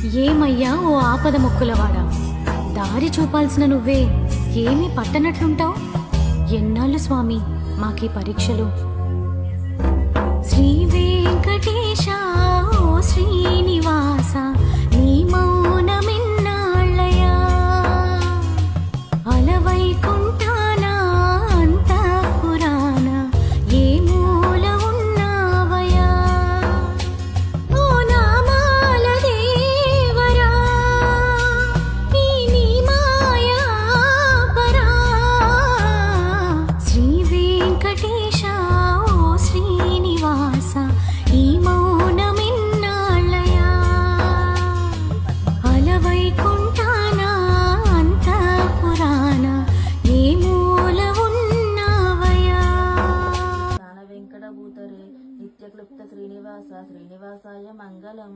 ఏమయ్యా ఓ ఆపద మొక్కులవాడా, దారి చూపాల్సిన నువ్వే ఏమీ పట్టనట్లుంటావు. ఎన్నాళ్ళు స్వామి మాకీ పరీక్షలు. శ్రీ వెంకటేశ ఓ శ్రీనివాస, నీ మౌనమిన్నాళ్ళయా, అలవైకుంఠానా అంతఃపురాణ ఏ మూల ఉన్నావయా. ఓ నామాల దేవరా, నీ మాయా పరా. శ్రీ వెంకటేశ ఓ శ్రీనివాస, ఈ మౌనమిన్నాళ్ళయా, అలవైకుంఠానా అంతఃపురాణ ఏ మూల ఉన్నావయా. జ్ఞాన వెంకటభూతరే నిత్యక్లుప్త శ్రీనివాస శ్రీనివాసాయ మంగళం.